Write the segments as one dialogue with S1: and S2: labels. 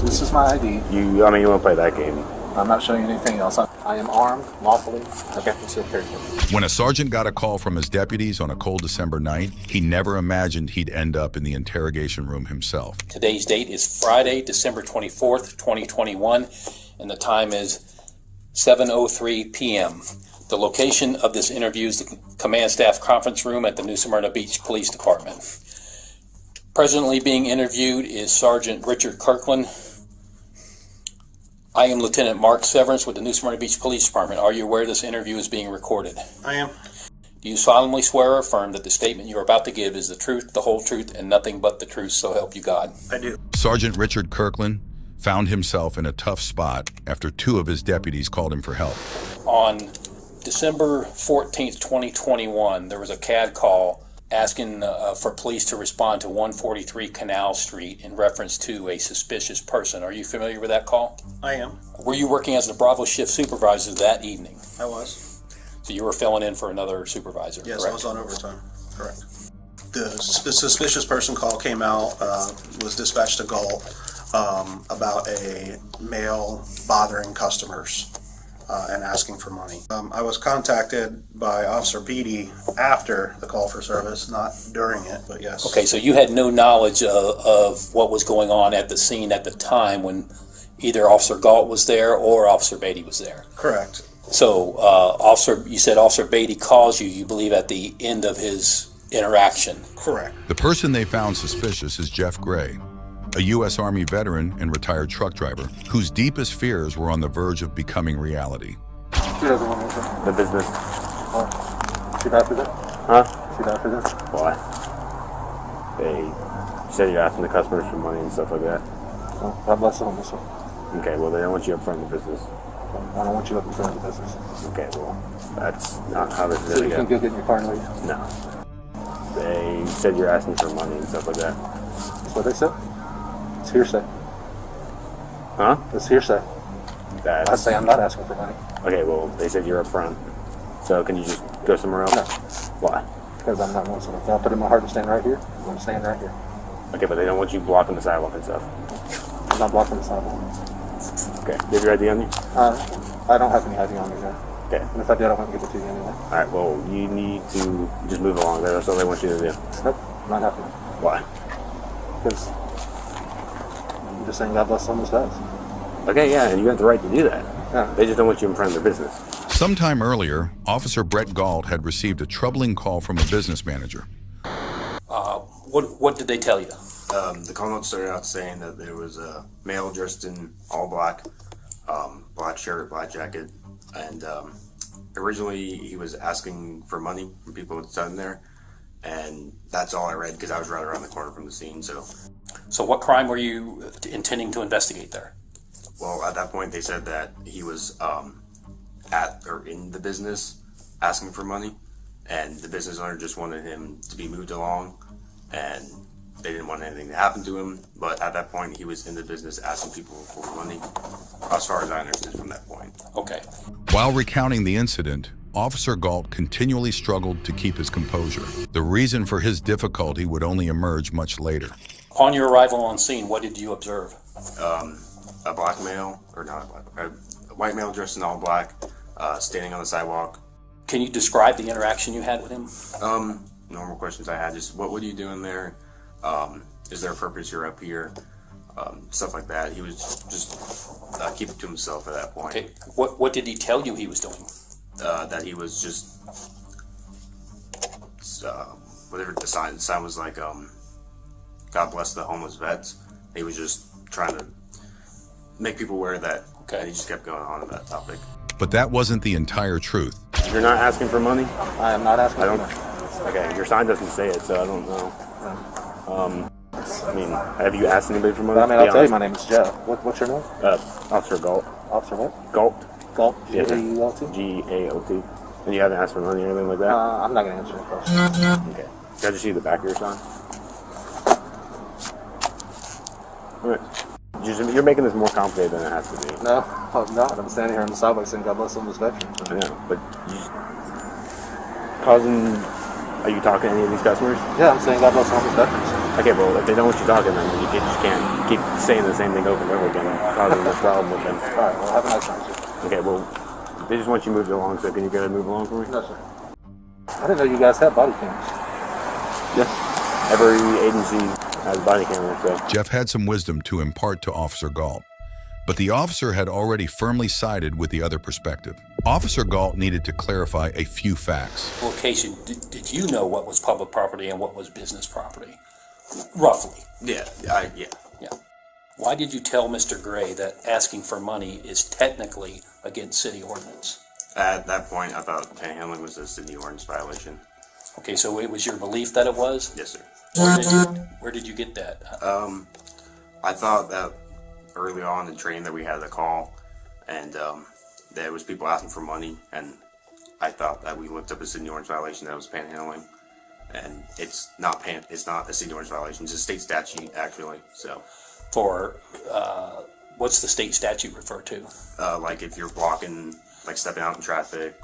S1: This is my ID.
S2: You want to play that game?
S1: I'm not showing you anything else. I am armed, lawfully.
S2: Okay.
S3: When a sergeant got a call from his deputies on a cold December night, he never imagined he'd end up in the interrogation room himself.
S4: Today's date is Friday, December 24th, 2021, and the time is 7:03 p.m. The location of this interview is the Command Staff Conference Room at the New Smyrna Beach Police Department. Presently being interviewed is Sergeant Richard Kirkland. I am Lieutenant Mark Severance with the New Smyrna Beach Police Department. Are you aware this interview is being recorded?
S5: I am.
S4: Do you solemnly swear or affirm that the statement you are about to give is the truth, the whole truth, and nothing but the truth, so help you God?
S5: I do.
S3: Sergeant Richard Kirkland found himself in a tough spot after two of his deputies called him for help.
S4: On December 14th, 2021, there was a CAD call asking for police to respond to 143 Canal Street in reference to a suspicious person. Are you familiar with that call?
S5: I am.
S4: Were you working as the Bravo shift supervisor that evening?
S5: I was.
S4: So you were filling in for another supervisor,
S5: Yes,
S4: correct?
S5: I was on overtime. Correct. The suspicious person call came out, was dispatched to Galt about a male bothering customers and asking for money. I was contacted by Officer Beatty after the call for service, not during it, but yes.
S4: Okay, so you had no knowledge of what was going on at the scene at the time when either Officer Galt was there or Officer Beatty was there?
S5: Correct.
S4: So, you said Officer Beatty calls you, you believe, at the end of his interaction?
S5: Correct.
S3: The person they found suspicious is Jeff Gray, a U.S. Army veteran and retired truck driver whose deepest fears were on the verge of becoming reality.
S2: The business.
S1: Shoot after this?
S2: Huh?
S1: Shoot after this?
S2: Why? They said you're asking the customers for money and stuff like that.
S1: Well, God bless them on this one.
S2: Okay, well, they don't want you up front of the business.
S1: I don't want you up in front of the business.
S2: Okay, well, that's not how this is
S1: So
S2: going
S1: you
S2: to
S1: can
S2: go.
S1: go get in your car and leave.
S2: No. They said you're asking for money and stuff like that.
S1: That's what they said. It's hearsay.
S2: Huh?
S1: It's hearsay.
S2: That's...
S1: I say I'm not asking for money.
S2: Okay, well, they said you're up front. So can you just go somewhere else?
S1: No.
S2: Why?
S1: Because I'm not going somewhere. If I put it in my heart to stand right here, I'm going to stand right here.
S2: Okay, but they don't want you blocking the sidewalk and stuff.
S1: I'm not blocking the sidewalk.
S2: Okay, do you have your ID on you?
S1: I don't have any ID on me now.
S2: Okay.
S1: And if I did, I wouldn't give it to you anyway.
S2: Alright, well, you need to just move along. That's all they want you to do.
S1: Nope, not happening.
S2: Why?
S1: Because I'm just saying God bless someone's does.
S2: Okay, yeah, and you have the right to do that.
S1: Yeah.
S2: They just don't want you in front of their business.
S3: Sometime earlier, Officer Brett Galt had received a troubling call from a business manager.
S4: What did they tell you?
S6: The call note started out saying that there was a male dressed in all black, black shirt, black jacket, and originally he was asking for money from people that sat in there, and that's all I read because I was right around the corner from the scene.
S4: So what crime were you intending to investigate there?
S6: Well, at that point they said that he was at or in the business asking for money, and the business owner just wanted him to be moved along, and they didn't want anything to happen to him. But at that point, he was in the business asking people for money, as far as I understood from that point.
S4: Okay.
S3: While recounting the incident, Officer Galt continually struggled to keep his composure. The reason for his difficulty would only emerge much later.
S4: Upon your arrival on scene, what did you observe?
S6: A black male, or not a black, a white male dressed in all black, standing on the sidewalk.
S4: Can you describe the interaction you had with him?
S6: Normal questions I had, just what are you doing there? Is there a purpose you're up here? Stuff like that. He was just keeping to himself at that point.
S4: Okay. What did he tell you he was doing?
S6: That he was just whatever the sign was like, God bless the homeless vets. He was just trying to make people aware of that.
S4: Okay.
S6: And he just kept going on to that topic.
S3: But that wasn't the entire truth.
S2: You're not asking for money?
S1: I am not asking
S2: I
S1: for
S2: don't.
S1: money.
S2: Okay, your sign doesn't say it, so I don't know. I mean, have you asked anybody for money?
S1: But, I mean, I'll tell you, my name is Jeff. What's your name?
S2: Officer Galt.
S1: Officer what?
S2: Galt.
S1: Galt?
S2: Yeah.
S1: G-A-U-L-T?
S2: G-A-O-T. And you haven't asked for money or anything like that?
S1: I'm not going to answer that question.
S2: Okay. Can I just see the back of your sign? Alright. You're making this more complicated than it has to be.
S1: No, I'm not. I'm standing here on the sidewalk saying God bless all those veterans.
S2: I know, but are you talking to any of these customers?
S1: Yeah, I'm saying God bless all those veterans.
S2: Okay, well, if they don't want you talking, then you just can't keep saying the same thing over and over again, causing this problem with them.
S1: All right, well, have a nice night, sir.
S2: Okay, well, they just want you moved along, so can you go ahead and move along for me?
S1: No, sir. I didn't know you guys had body cams.
S2: Yes. Every agency has body cameras, so.
S3: Jeff had some wisdom to impart to Officer Galt, but the officer had already firmly sided with the other perspective. Officer Galt needed to clarify a few facts.
S4: Location, did you know what was public property and what was business property? Roughly.
S6: Yeah.
S4: Yeah. Why did you tell Mr. Gray that asking for money is technically against city ordinance?
S6: At that point, I thought panhandling was a city ordinance violation.
S4: Okay, so it was your belief that it was?
S6: Yes, sir.
S4: Where did you get that?
S6: I thought that early on in training that we had a call, and there was people asking for money, and I thought that we looked up a city ordinance violation that was panhandling, and it's not a city ordinance violation. It's a state statute actually. So,
S4: What's the state statute refer to?
S6: like if you're blocking, like stepping out in traffic,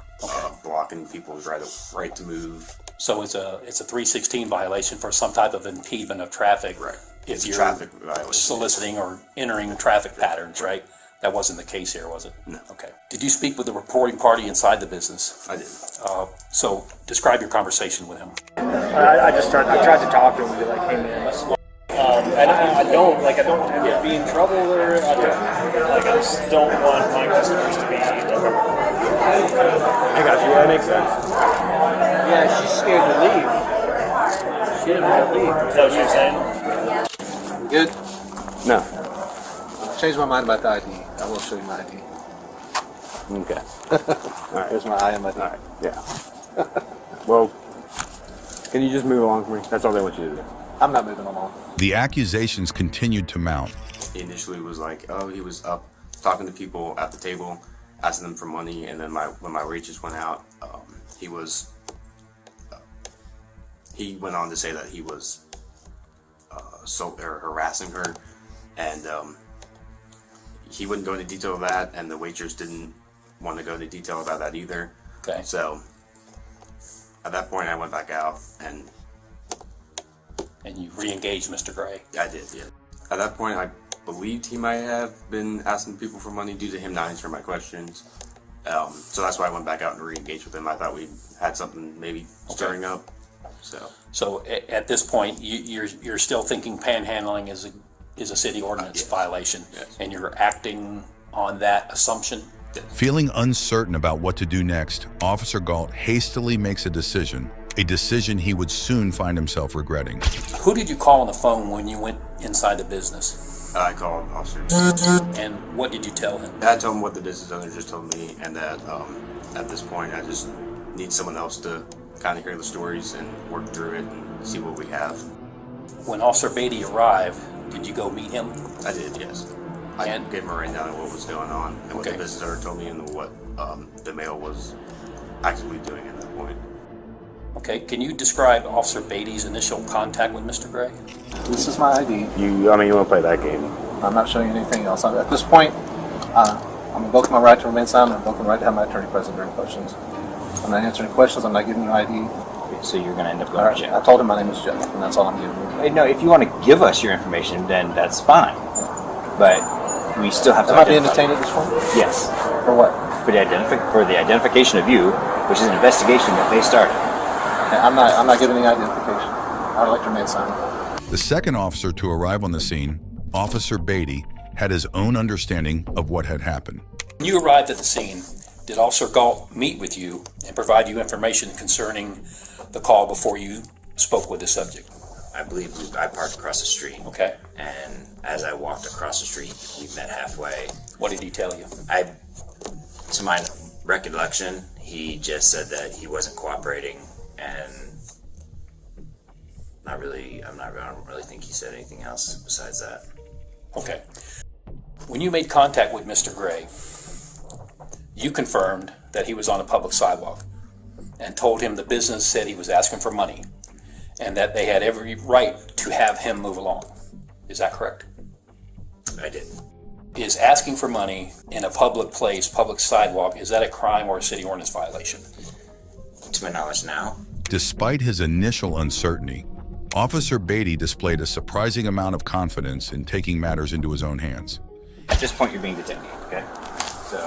S6: blocking people's right to move.
S4: So it's a 316 violation for some type of impediment of traffic.
S6: Right.
S4: If
S6: It's a
S4: you're
S6: traffic violation.
S4: soliciting or entering traffic patterns, right? That wasn't the case here, was it?
S6: No.
S4: Okay. Did you speak with the reporting party inside the business?
S6: I did.
S4: So describe your conversation with him.
S7: I tried to talk to him and be like, hey man, let's slow. And I don't want to be in trouble or I just don't want my customers to be.
S2: I got you. That makes sense.
S7: Yeah, she's scared to leave. She didn't want to leave. Is that what you're saying?
S1: Good?
S2: No.
S1: I changed my mind about the ID. I will show you my ID.
S2: Okay. All right.
S1: Here's my IMID.
S2: All right. Yeah. Well, can you just move along for me? That's all they want you to do.
S1: I'm not moving along.
S3: The accusations continued to mount.
S6: He initially was like, oh, he was up talking to people at the table, asking them for money, and then when my waitress went out, he went on to say that he was harassing her, and he wouldn't go into detail of that, and the waitress didn't want to go into detail about that either.
S4: Okay.
S6: So at that point, I went back out, and
S4: you re-engaged Mr. Gray.
S6: I did, yeah. At that point, I believed he might have been asking people for money due to him not answering my questions. So that's why I went back out and re-engaged with him. I thought we had something maybe stirring up.
S4: So at this point, you're still thinking panhandling is a city ordinance
S6: Yes.
S4: violation,
S6: Yes.
S4: and you're acting on that assumption.
S3: Feeling uncertain about what to do next, Officer Galt hastily makes a decision he would soon find himself regretting.
S4: Who did you call on the phone when you went inside the business?
S6: I called officer.
S4: And what did you tell him?
S6: I told him what the business owner just told me, and that at this point, I just need someone else to kind of hear the stories and work through it and see what we have.
S4: When Officer Beatty arrived, did you go meet him?
S6: I did, yes. I
S4: And-
S6: gave him a rundown of what was going on and what
S4: Okay.
S6: the business owner told me and what the mail was actively doing at that point.
S4: Okay, can you describe Officer Beatty's initial contact with Mr. Gray?
S1: This is my ID.
S2: You want to play that game?
S1: I'm not showing you anything else. At this point, I'm invoking my right to remain silent. I'm invoking the right to have my attorney present during questions. I'm not answering questions. I'm not giving you ID.
S8: So you're going to end up
S1: All
S8: going
S1: right.
S8: to
S1: I
S8: jail.
S1: told him my name is Jeff, and that's all I'm giving you.
S8: Hey, no, if you want to give us your information, then that's fine. But we still have to
S1: Am I being
S8: identify-
S1: detained at this point?
S8: Yes.
S1: For what?
S8: For the identification of you, which is an investigation that they started.
S1: I'm not giving any identification. I'd like to remain silent.
S3: The second officer to arrive on the scene, Officer Beatty, had his own understanding of what had happened.
S4: When you arrived at the scene, did Officer Galt meet with you and provide you information concerning the call before you spoke with the subject?
S9: I believe I parked across the street.
S4: Okay.
S9: And as I walked across the street, we met halfway.
S4: What did he tell you?
S9: To my recollection, he just said that he wasn't cooperating, and I don't really think he said anything else besides that.
S4: Okay. When you made contact with Mr. Gray, you confirmed that he was on a public sidewalk and told him the business said he was asking for money and that they had every right to have him move along. Is that correct?
S9: I did.
S4: Is asking for money in a public place, public sidewalk, is that a crime or a city ordinance violation?
S9: To my knowledge now,
S3: Despite his initial uncertainty, Officer Beatty displayed a surprising amount of confidence in taking matters into his own hands.
S8: At this point, you're being detained, okay? So,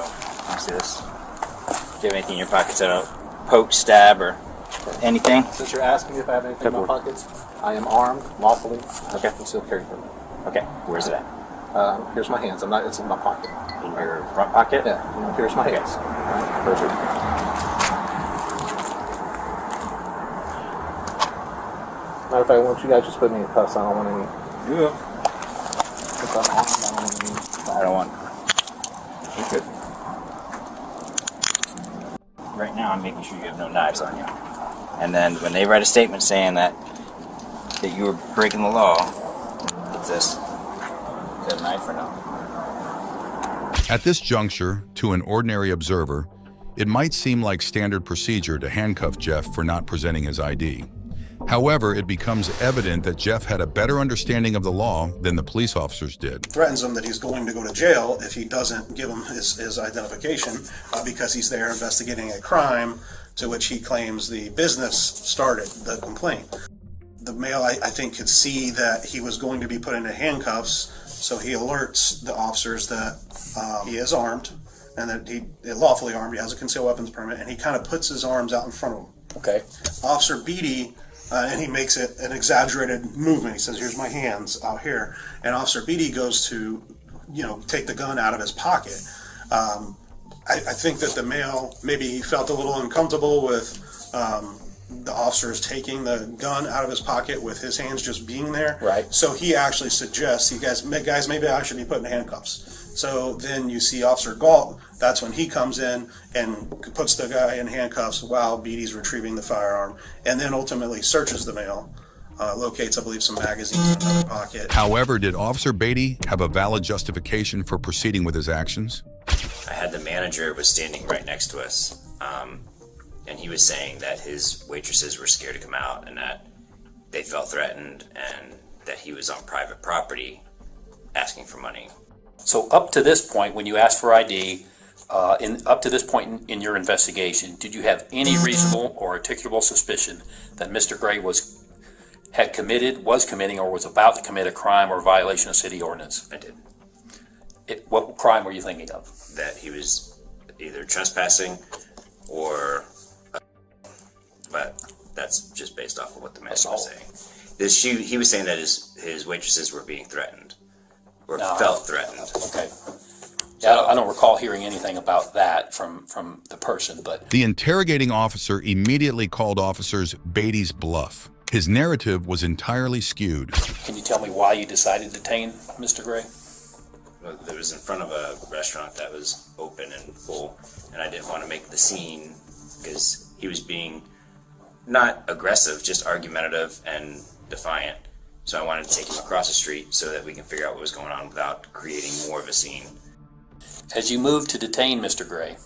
S8: let me see this. Do you have anything in your pockets? I don't poke, stab, or anything?
S1: Since you're asking me if I have anything in my pockets, I am armed lawfully.
S8: Okay.
S1: Concealed carry permit.
S8: Okay, where's it at?
S1: Here's my hands. It's in my pocket.
S8: In your front pocket?
S1: Yeah. Here's my hands. Right, perfect. Matter of fact, why don't you guys just put me in cuffs? I don't want any.
S8: Yeah.
S1: If I'm armed, I don't want any.
S8: I don't want. You're good. Right now, I'm making sure you have no knives on you. And then when they write a statement saying that you were breaking the law, what's this? Is that a knife or no?
S3: At this juncture, to an ordinary observer, it might seem like standard procedure to handcuff Jeff for not presenting his ID. However, it becomes evident that Jeff had a better understanding of the law than the police officers did.
S5: Threatens him that he's going to go to jail if he doesn't give him his identification because he's there investigating a crime to which he claims the business started the complaint. The male, I think, could see that he was going to be put into handcuffs, so he alerts the officers that he is armed and that he lawfully armed, he has a concealed weapons permit, and he kind of puts his arms out in front of him.
S1: Okay.
S5: Officer Beatty, and he makes it an exaggerated movement. He says, "Here's my hands out here," and Officer Beatty goes to, take the gun out of his pocket. I think that the male maybe felt a little uncomfortable with the officers taking the gun out of his pocket with his hands just being there.
S1: Right.
S5: So he actually suggests, "You guys, maybe I should be put in handcuffs." So then you see Officer Galt. That's when he comes in and puts the guy in handcuffs while Beatty's retrieving the firearm, and then ultimately searches the male, locates, I believe, some magazines in another pocket.
S3: However, did Officer Beatty have a valid justification for proceeding with his actions?
S9: I had the manager was standing right next to us, and he was saying that his waitresses were scared to come out and that they felt threatened and that he was on private property asking for money.
S4: So up to this point, when you asked for ID, up to this point in your investigation, did you have any reasonable or articulable suspicion that Mr. Gray was committing, or was about to commit a crime or violation of city ordinance?
S9: I did.
S4: What crime were you thinking of?
S9: That he was either trespassing or, but that's just based off of what the manager was saying. He was saying that his waitresses were being threatened, or felt threatened.
S4: Okay. Yeah, I don't recall hearing anything about that from the person, but...
S3: The interrogating officer immediately called officers Beatty's bluff. His narrative was entirely skewed.
S4: Can you tell me why you decided to detain Mr. Gray?
S9: Well, it was in front of a restaurant that was open and full, and I didn't want to make the scene because he was being not aggressive, just argumentative and defiant. So I wanted to take him across the street so that we can figure out what was going on without creating more of a scene.
S4: As you moved to detain Mr. Gray,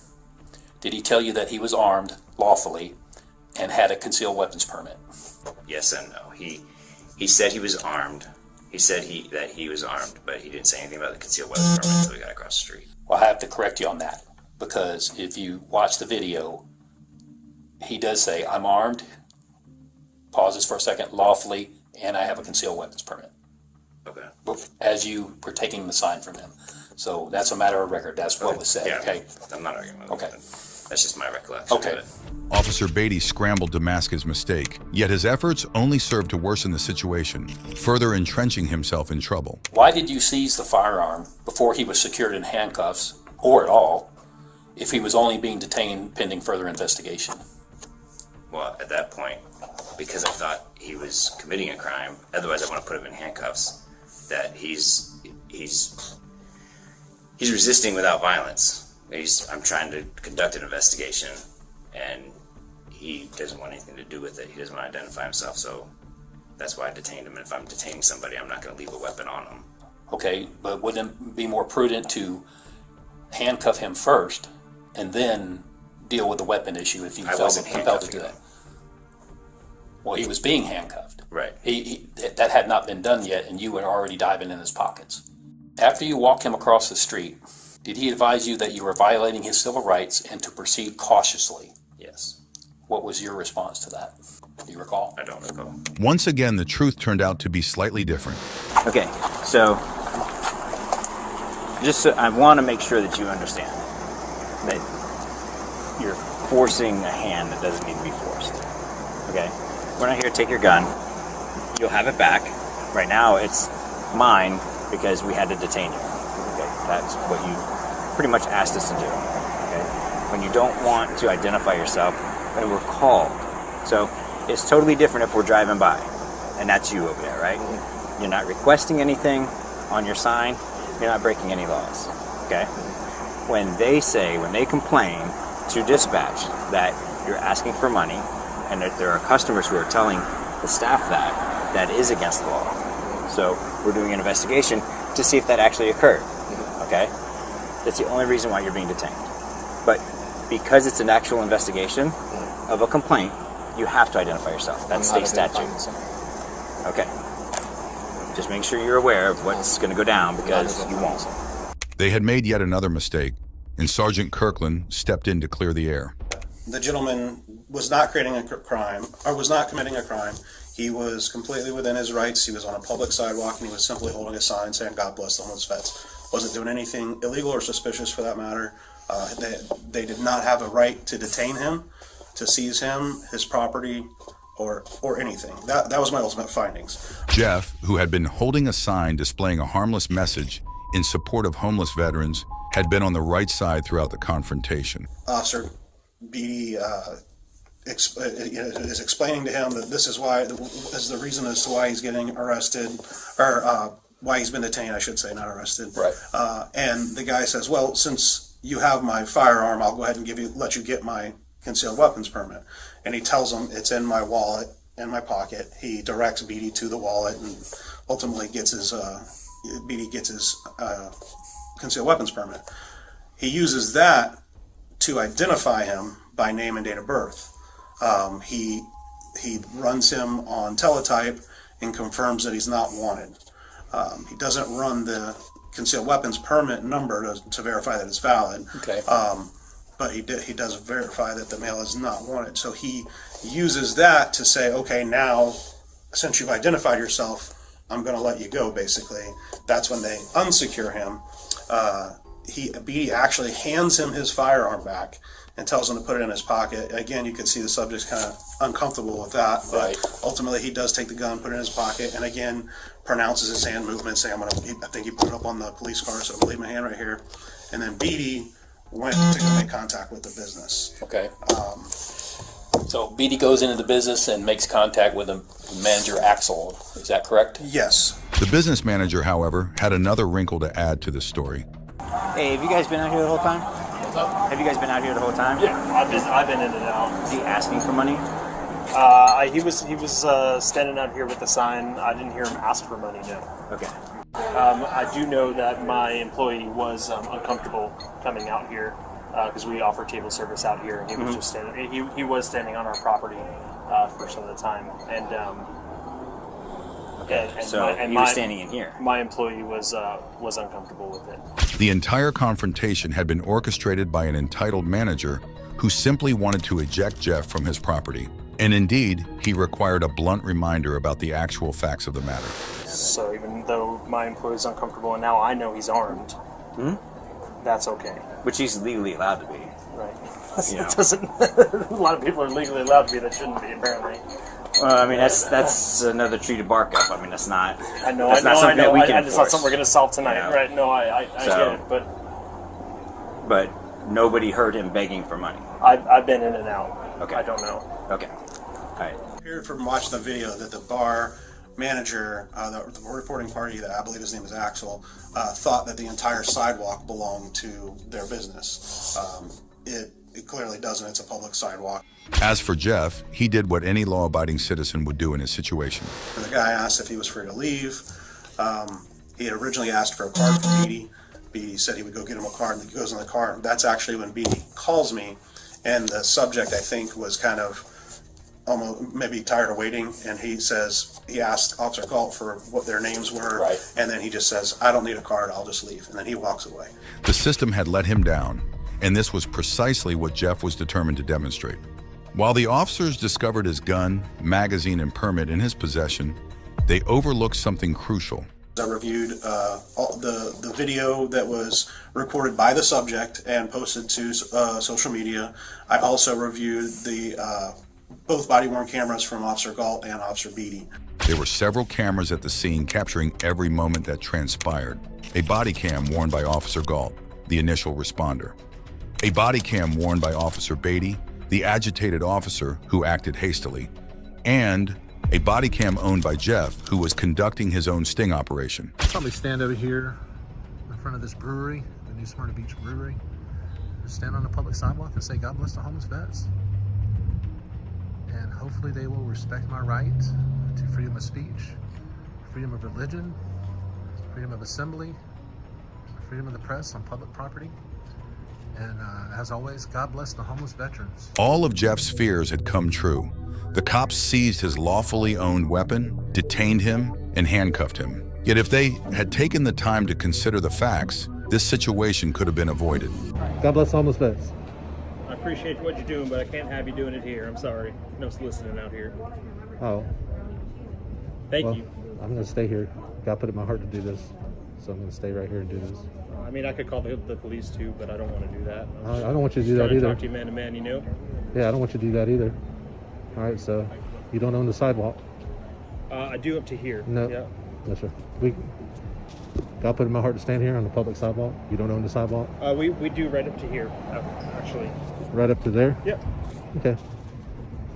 S4: did he tell you that he was armed lawfully and had a concealed weapons permit?
S9: Yes and no. He said he was armed. He said that he was armed, but he didn't say anything about the concealed weapons permit until we got across the street.
S4: Well, I have to correct you on that, because if you watch the video, he does say, "I'm armed," pauses for a second, "lawfully, and I have a concealed weapons permit."
S9: Okay.
S4: As you were taking the sign from him. So that's a matter of record. That's what was said,
S9: yeah,
S4: okay?
S9: I'm not arguing with
S4: Okay.
S9: it. That's just my recollection
S4: Okay.
S9: of it.
S3: Officer Beatty scrambled to mask his mistake, yet his efforts only served to worsen the situation, further entrenching himself in trouble.
S4: Why did you seize the firearm before he was secured in handcuffs, or at all, if he was only being detained pending further investigation?
S9: Well, at that point, because I thought he was committing a crime, otherwise I want to put him in handcuffs, that he's resisting without violence. I'm trying to conduct an investigation, and he doesn't want anything to do with it. He doesn't want to identify himself, so that's why I detained him. And if I'm detaining somebody, I'm not going to leave a weapon on him.
S4: Okay, but wouldn't it be more prudent to handcuff him first and then deal with the weapon issue if you
S9: I
S4: felt
S9: wasn't
S4: compelled to do
S9: handcuffing
S4: that? Well, he was being handcuffed.
S9: Right.
S4: That had not been done yet, and you were already diving in his pockets. After you walked him across the street, did he advise you that you were violating his civil rights and to proceed cautiously?
S9: Yes.
S4: What was your response to that? Do you recall?
S9: I don't recall.
S3: Once again, the truth turned out to be slightly different.
S8: Okay, so I want to make sure that you understand that you're forcing a hand that doesn't need to be forced. Okay? We're not here to take your gun. You'll have it back. Right now, it's mine because we had to detain you. Okay? That's what you pretty much asked us to do. Okay? When you don't want to identify yourself, when we're called. So it's totally different if we're driving by, and that's you over there, right? You're not requesting anything on your sign. You're not breaking any laws. Okay? When they complain to dispatch that you're asking for money, and that there are customers who are telling the staff that is against the law. So we're doing an investigation to see if that actually occurred. Okay? That's the only reason why you're being detained. But because it's an actual investigation of a complaint, you have to identify yourself. That's state statute. Okay. Just make sure you're aware of what's going to go down, because you won't.
S3: They had made yet another mistake, and Sergeant Kirkland stepped in to clear the air.
S5: The gentleman was not creating a crime, or was not committing a crime. He was completely within his rights. He was on a public sidewalk, and he was simply holding a sign saying, "God bless the homeless vets." Wasn't doing anything illegal or suspicious, for that matter. They did not have a right to detain him, to seize him, his property, or anything. That was my ultimate findings.
S3: Jeff, who had been holding a sign displaying a harmless message in support of homeless veterans, had been on the right side throughout the confrontation.
S5: Officer Beatty is explaining to him that this is the reason as to why he's getting arrested, or why he's been detained, I should say, not arrested.
S4: Right.
S5: And the guy says, "Well, since you have my firearm, I'll go ahead and let you get my concealed weapons permit." And he tells him it's in my wallet, in my pocket. He directs Beatty to the wallet, and ultimately Beatty gets his concealed weapons permit. He uses that to identify him by name and date of birth. He runs him on teletype and confirms that he's not wanted. He doesn't run the concealed weapons permit number to verify that it's valid.
S4: Okay.
S5: But he does verify that the male is not wanted. So he uses that to say, okay, now, since you've identified yourself, I'm going to let you go, basically. That's when they unsecure him. Beatty actually hands him his firearm back and tells him to put it in his pocket. Again, you can see the subject's kind of uncomfortable with that, but
S4: Right.
S5: ultimately he does take the gun, put it in his pocket, and again pronounces his hand movement, saying, I think he put it up on the police car, so I believe my hand right here. And then Beatty went to go make contact with the business.
S4: Okay. So Beatty goes into the business and makes contact with the manager, Axel. Is that correct?
S5: Yes.
S3: The business manager, however, had another wrinkle to add to the story.
S8: Hey, have you guys been out here the whole time? Have you guys been out here the whole time?
S7: Yeah, I've been in and out.
S8: Is he asking for money?
S7: He was standing out here with the sign. I didn't hear him ask for money. No.
S8: Okay.
S7: I do know that my employee was uncomfortable coming out here because we offer table service out here, and he was just standing. He was standing on our property for some of the time, and
S8: he was standing in here.
S7: My employee was uncomfortable with it.
S3: The entire confrontation had been orchestrated by an entitled manager who simply wanted to eject Jeff from his property. And indeed, he required a blunt reminder about the actual facts of the matter.
S7: So even though my employee is uncomfortable and now I know he's armed, that's okay.
S8: Which he's legally allowed to be.
S7: Right.
S8: You know.
S7: It doesn't. A lot of people are legally allowed to be that shouldn't be, apparently.
S8: Well, I mean, that's another tree to bark up. I mean, that's not.
S7: I know.
S8: That's not something that we can
S7: It's not
S8: enforce.
S7: something we're going to solve tonight,
S8: Yeah.
S7: right? No, I get it,
S8: But nobody heard him begging for money.
S7: I've been in and out.
S8: Okay.
S7: I don't know.
S8: Okay. All right.
S5: Appeared from watching the video that the bar manager, the reporting party, that I believe his name is Axel, thought that the entire sidewalk belonged to their business. It clearly doesn't. It's a public sidewalk.
S3: As for Jeff, he did what any law-abiding citizen would do in his situation.
S5: The guy asked if he was free to leave. He had originally asked for a card from Beatty. Beatty said he would go get him a card, and he goes in the car. That's actually when Beatty calls me, and the subject, I think, was kind of almost maybe tired of waiting, and he asked Officer Galt for what their names were,
S4: Right.
S5: and then he just says, "I don't need a card, I'll just leave," and then he walks away.
S3: The system had let him down, and this was precisely what Jeff was determined to demonstrate. While the officers discovered his gun, magazine, and permit in his possession, they overlooked something crucial.
S5: I reviewed all the video that was recorded by the subject and posted to social media. I also reviewed the both body-worn cameras from Officer Galt and Officer Beatty.
S3: There were several cameras at the scene capturing every moment that transpired. A body cam worn by Officer Galt, the initial responder. A body cam worn by Officer Beatty, the agitated officer who acted hastily. And a body cam owned by Jeff, who was conducting his own sting operation.
S1: I'll probably stand over here in front of this brewery, the New Smyrna Beach Brewery. Just stand on the public sidewalk and say, God bless the homeless vets. And hopefully they will respect my right to freedom of speech, freedom of religion, freedom of assembly, freedom of the press on public property. And as always, God bless the homeless veterans.
S3: All of Jeff's fears had come true. The cops seized his lawfully owned weapon, detained him, and handcuffed him. Yet if they had taken the time to consider the facts, this situation could have been avoided.
S1: God bless homeless vets.
S7: I appreciate what you're doing, but I can't have you doing it here. I'm sorry. No soliciting out here.
S1: Oh,
S7: Thank
S1: well,
S7: you.
S1: I'm going to stay here. God put it in my heart to do this. So I'm going to stay right here and do this.
S7: I mean, I could call the police too, but I don't want to do that.
S1: I don't want you to do
S7: Just
S1: that
S7: trying to
S1: either.
S7: talk to you man to man, you know?
S1: Yeah, I don't want you to do that either. All right, so you don't own the sidewalk?
S7: I do up to here.
S1: No.
S7: Yeah.
S1: No, sir. God put it in my heart to stand here on the public sidewalk. You don't own the sidewalk?
S7: We do right up to here, actually.
S1: Right up to there?
S7: Yep.
S1: Okay.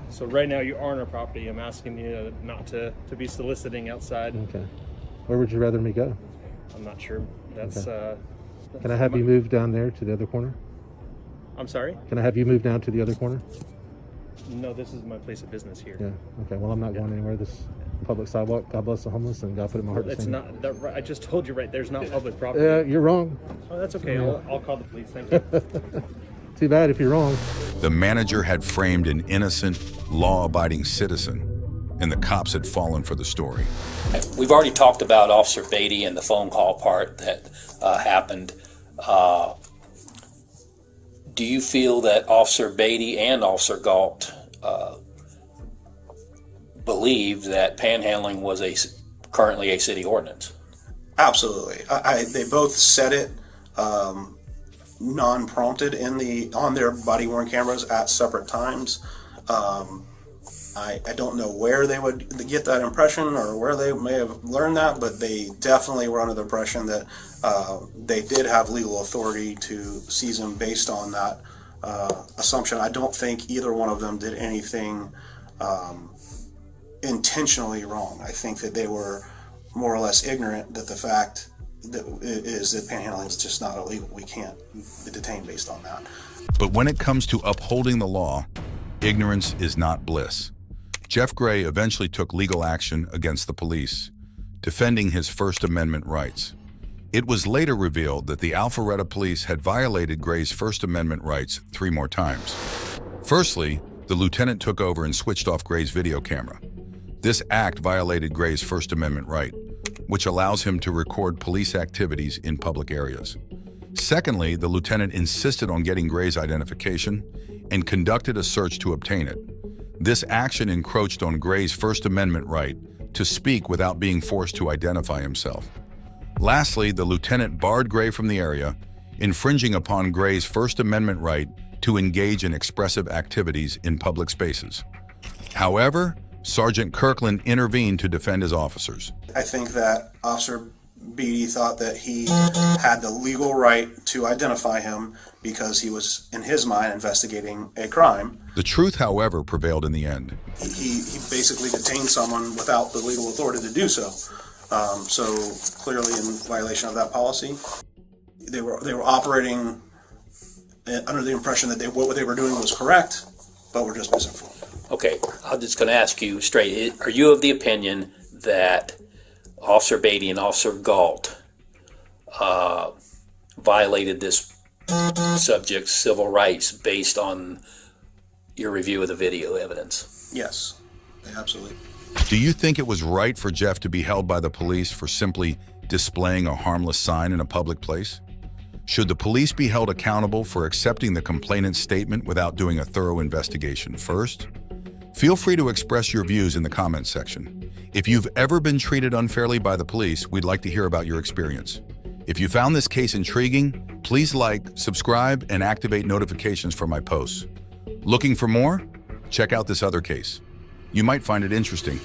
S7: So right now you are on our property. I'm asking you not to be soliciting outside.
S1: Okay. Where would you rather me go?
S7: I'm not sure. That's
S1: Can I have you move down there to the other corner?
S7: I'm sorry?
S1: Can I have you move down to the other corner?
S7: No, this is my place of business here.
S1: Yeah. Okay. Well, I'm not going anywhere. This public sidewalk. God bless the homeless, and God put it in my heart to
S7: It's
S1: stand
S7: not. That, I just told you right. There's not public property.
S1: here. Yeah, you're wrong.
S7: Oh, that's okay. I'll call the police. Thank you.
S1: Too bad if you're wrong.
S3: The manager had framed an innocent, law-abiding citizen, and the cops had fallen for the story.
S4: We've already talked about Officer Beatty and the phone call part that happened. Do you feel that Officer Beatty and Officer Galt believe that panhandling was currently a city ordinance?
S5: Absolutely. They both said it non-prompted on their body-worn cameras at separate times. I don't know where they would get that impression or where they may have learned that, but they definitely were under the impression that they did have legal authority to seize him based on that assumption. I don't think either one of them did anything intentionally wrong. I think that they were more or less ignorant that the fact that is that panhandling is just not illegal. We can't be detained based on that.
S3: But when it comes to upholding the law, ignorance is not bliss. Jeff Gray eventually took legal action against the police, defending his First Amendment rights. It was later revealed that the Alpharetta police had violated Gray's First Amendment rights 3 more times. Firstly, the lieutenant took over and switched off Gray's video camera. This act violated Gray's First Amendment right, which allows him to record police activities in public areas. Secondly, the lieutenant insisted on getting Gray's identification and conducted a search to obtain it. This action encroached on Gray's First Amendment right to speak without being forced to identify himself. Lastly, the lieutenant barred Gray from the area, infringing upon Gray's First Amendment right to engage in expressive activities in public spaces. However, Sergeant Kirkland intervened to defend his officers.
S5: I think that Officer Beatty thought that he had the legal right to identify him because he was, in his mind, investigating a crime.
S3: The truth, however, prevailed in the end.
S5: He basically detained someone without the legal authority to do so. So clearly in violation of that policy. They were operating under the impression that what they were doing was correct, but were just misinformed.
S4: Okay, I'm just going to ask you straight. Are you of the opinion that Officer Beatty and Officer Galt violated this subject's civil rights based on your review of the video evidence?
S5: Yes, absolutely.
S3: Do you think it was right for Jeff to be held by the police for simply displaying a harmless sign in a public place? Should the police be held accountable for accepting the complainant's statement without doing a thorough investigation first? Feel free to express your views in the comments section. If you've ever been treated unfairly by the police, we'd like to hear about your experience. If you found this case intriguing, please like, subscribe, and activate notifications for my posts. Looking for more? Check out this other case. You might find it interesting.